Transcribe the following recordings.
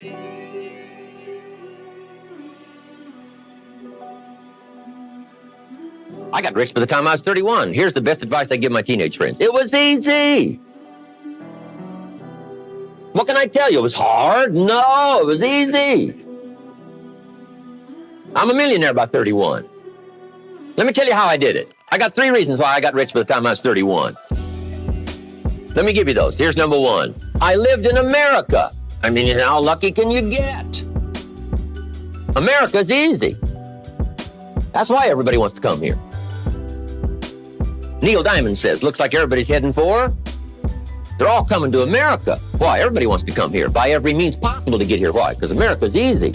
I got rich by the time I was 31. Here's the best advice I give my teenage friends. It was easy. What can I tell you? It was hard? No, it was easy. I'm a millionaire by 31. Let me tell you how I did it. I got 3 reasons why I got rich by the time I was 31. Let me give you those. Here's number 1. I lived in America. I mean, how lucky can you get? America's easy. That's why everybody wants to come here. Neil Diamond says, looks like everybody's heading for. They're all coming to America. Why? Everybody wants to come here by every means possible to get here. Why? Because America's easy.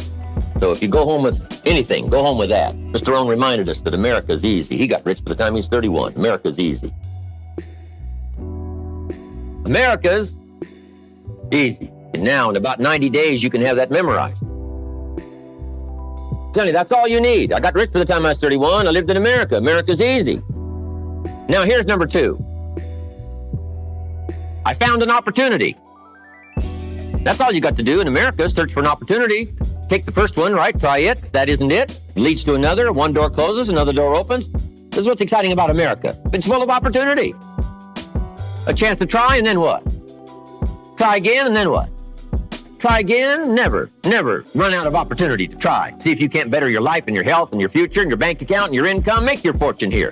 So if you go home with anything, go home with that. Mr. Rohn reminded us that America's easy. He got rich by the time he was 31. America's easy. America's easy. And now in about 90 days, you can have that memorized. Tell you, that's all you need. I got rich by the time I was 31. I lived in America. America's easy. Now here's number 2. I found an opportunity. That's all you got to do in America, search for an opportunity. Take the first one, right? Try it. If that isn't it, leads to another. One door closes, another door opens. This is what's exciting about America. It's full of opportunity. A chance to try, and then what? Try again, and then what? Try again? Never run out of opportunity to try. See if you can't better your life and your health and your future and your bank account and your income. Make your fortune here.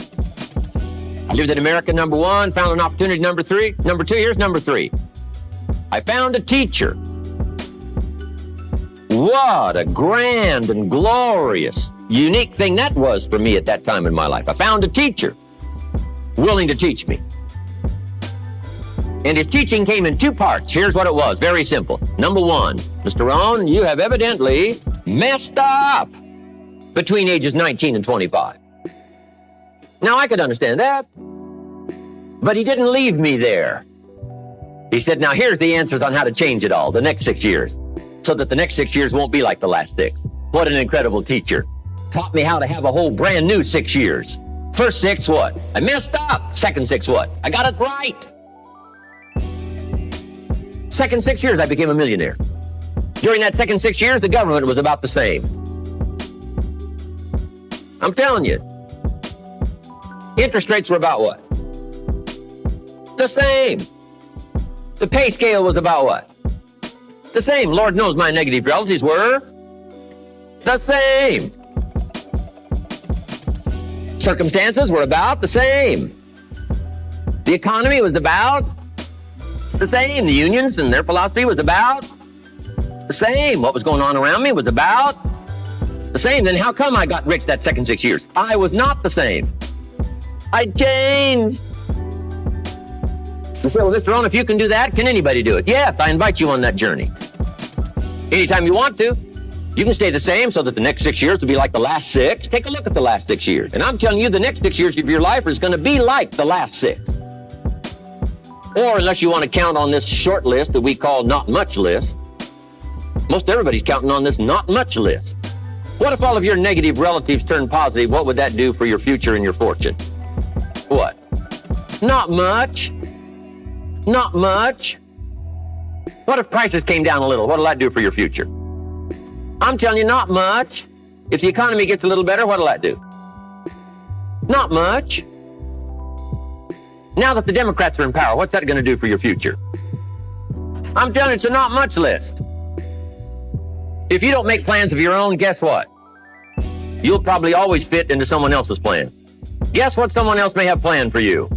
I lived in America, number 1. Found an opportunity, number 3. Number 2, here's number 3. I found a teacher. What a grand and glorious, unique thing that was for me at that time in my life. I found a teacher willing to teach me. And his teaching came in 2 parts. Here's what it was. Very simple. Number 1, Mr. Rohn, you have evidently messed up between ages 19 and 25. Now, I could understand that, but he didn't leave me there. He said, now here's the answers on how to change it all, the next 6 years, so that the next 6 years won't be like the last 6. What an incredible teacher. Taught me how to have a whole brand new 6 years. First 6, what? I messed up. Second 6, what? I got it right. Second 6 years, I became a millionaire. During that second 6 years, the government was about the same. I'm telling you. Interest rates were about what? The same. The pay scale was about what? The same. Lord knows my negative relatives were the same. Circumstances were about the same. The economy was about the same. The unions and their philosophy was about the same. What was going on around me was about the same. Then how come I got rich that second 6 years? I was not the same. I changed. You say, well, Mr. Rohn, if you can do that, can anybody do it? Yes, I invite you on that journey. Anytime you want to. You can stay the same so that the next 6 years will be like the last 6. Take a look at the last 6 years. And I'm telling you, the next 6 years of your life is going to be like the last 6. Or unless you want to count on this short list that we call not much list. Most everybody's counting on this not much list. What if all of your negative relatives turn positive? What would that do for your future and your fortune? What? Not much. Not much. What if prices came down a little? What'll that do for your future? I'm telling you, not much. If the economy gets a little better, what'll that do? Not much. Now that the Democrats are in power, what's that going to do for your future? I'm telling you, it's a not much list. If you don't make plans of your own, guess what? You'll probably always fit into someone else's plan. Guess what someone else may have planned for you?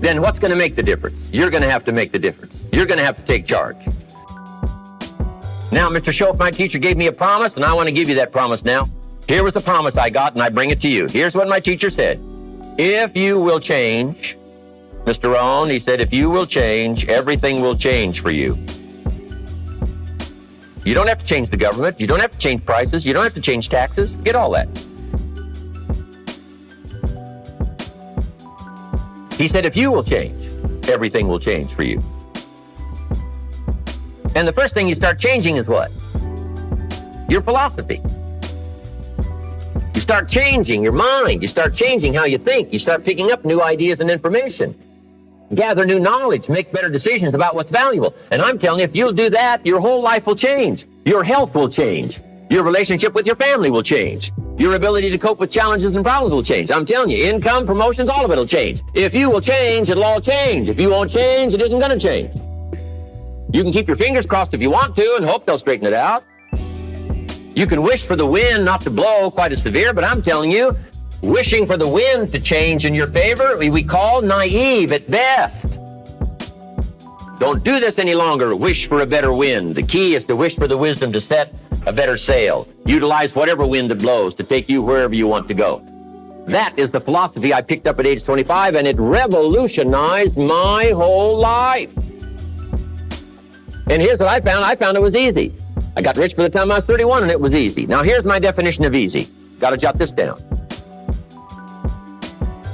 Then what's going to make the difference? You're going to have to make the difference. You're going to have to take charge. Now, Mr. Schoaf, my teacher, gave me a promise, and I want to give you that promise now. Here was the promise I got, and I bring it to you. Here's what my teacher said. If you will change, Mr. Rohn, he said, if you will change, everything will change for you. You don't have to change the government. You don't have to change prices. You don't have to change taxes. Get all that. He said, if you will change, everything will change for you. And the first thing you start changing is what? Your philosophy. You start changing your mind. You start changing how you think. You start picking up new ideas and information. gather new knowledge, make better decisions about what's valuable. And I'm telling you, if you'll do that, your whole life will change. Your health will change. Your relationship with your family will change. Your ability to cope with challenges and problems will change. I'm telling you, income, promotions, all of it will change. If you will change, it'll all change. If you won't change, it isn't going to change. You can keep your fingers crossed if you want to and hope they'll straighten it out. You can wish for the wind not to blow quite as severe, but I'm telling you, wishing for the wind to change in your favor, we call naive at best. Don't do this any longer. Wish for a better wind. The key is to wish for the wisdom to set a better sail. Utilize whatever wind it blows to take you wherever you want to go. That is the philosophy I picked up at age 25, and it revolutionized my whole life. And here's what I found. I found it was easy. I got rich by the time I was 31, and it was easy. Now, here's my definition of easy. Got to jot this down.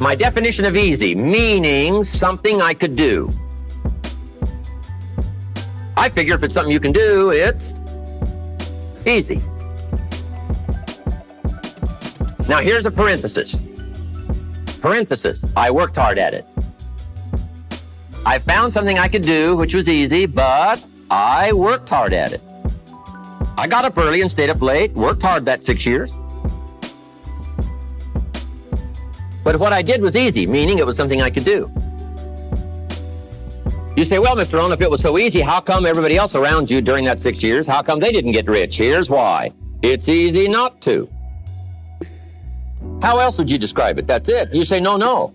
My definition of easy, meaning something I could do. I figure if it's something you can do, it's easy. Now, here's a parenthesis. Parenthesis, I worked hard at it. I found something I could do, which was easy, but I worked hard at it. I got up early and stayed up late, worked hard that 6 years. But what I did was easy, meaning it was something I could do. You say, well, Mr. Owen, if it was so easy, how come everybody else around you during that 6 years, how come they didn't get rich? Here's why. It's easy not to. How else would you describe it? That's it. You say, no.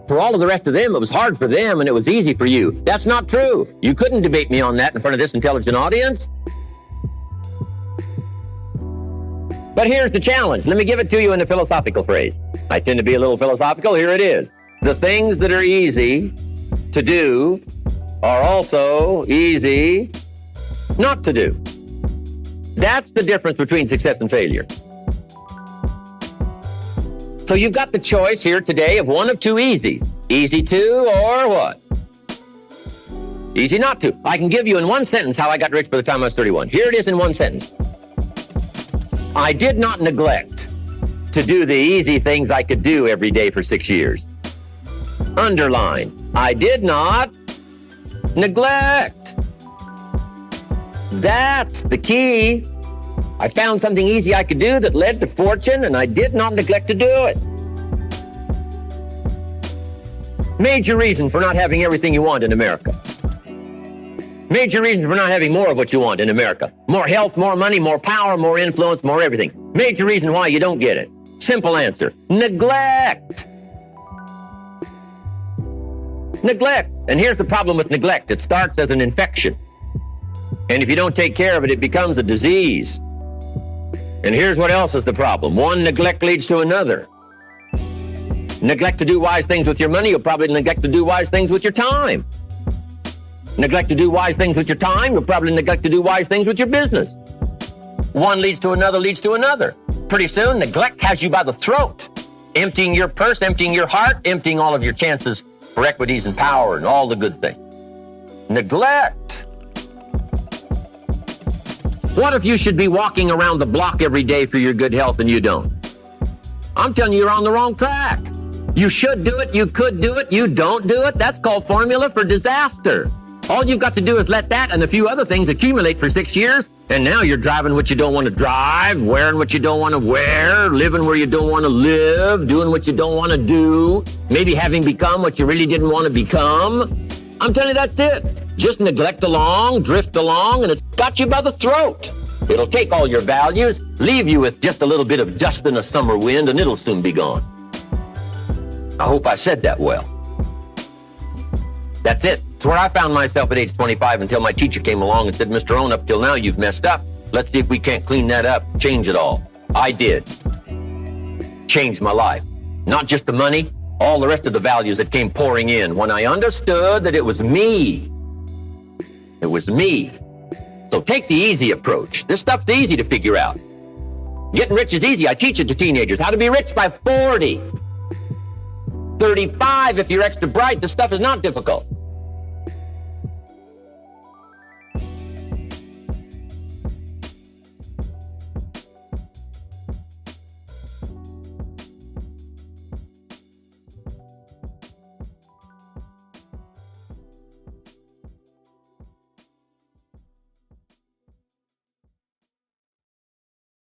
For all of the rest of them, it was hard for them and it was easy for you. That's not true. You couldn't debate me on that in front of this intelligent audience. But here's the challenge. Let me give it to you in a philosophical phrase. I tend to be a little philosophical. Here it is. The things that are easy to do are also easy not to do. That's the difference between success and failure. So you've got the choice here today of one of two easies. Easy to or what? Easy not to. I can give you in one sentence how I got rich by the time I was 31. Here it is in one sentence. I did not neglect to do the easy things I could do every day for 6 years. Underline, I did not neglect. That's the key. I found something easy I could do that led to fortune, and I did not neglect to do it. Major reason for not having everything you want in America. Major reason for not having more of what you want in America. More health, more money, more power, more influence, more everything. Major reason why you don't get it. Simple answer. Neglect. Neglect. And here's the problem with neglect. It starts as an infection. And if you don't take care of it, it becomes a disease. And here's what else is the problem. One neglect leads to another. Neglect to do wise things with your money, you'll probably neglect to do wise things with your time. Neglect to do wise things with your time, you'll probably neglect to do wise things with your business. One leads to another, leads to another. Pretty soon, neglect has you by the throat, emptying your purse, emptying your heart, emptying all of your chances for equities and power and all the good things. Neglect. What if you should be walking around the block every day for your good health and you don't? I'm telling you, you're on the wrong track. You should do it, you could do it, you don't do it. That's called formula for disaster. All you've got to do is let that and a few other things accumulate for 6 years, and now you're driving what you don't want to drive, wearing what you don't want to wear, living where you don't want to live, doing what you don't want to do, maybe having become what you really didn't want to become. I'm telling you, that's it. Just neglect along, drift along, and it's got you by the throat. It'll take all your values, leave you with just a little bit of dust in a summer wind, and it'll soon be gone. I hope I said that well. That's it. It's where I found myself at age 25 until my teacher came along and said, Mr. Owen, up till now you've messed up. Let's see if we can't clean that up, change it all. I did. Changed my life. Not just the money, all the rest of the values that came pouring in when I understood that it was me. It was me. So take the easy approach. This stuff's easy to figure out. Getting rich is easy. I teach it to teenagers. How to be rich by 40. 35, if you're extra bright, this stuff is not difficult.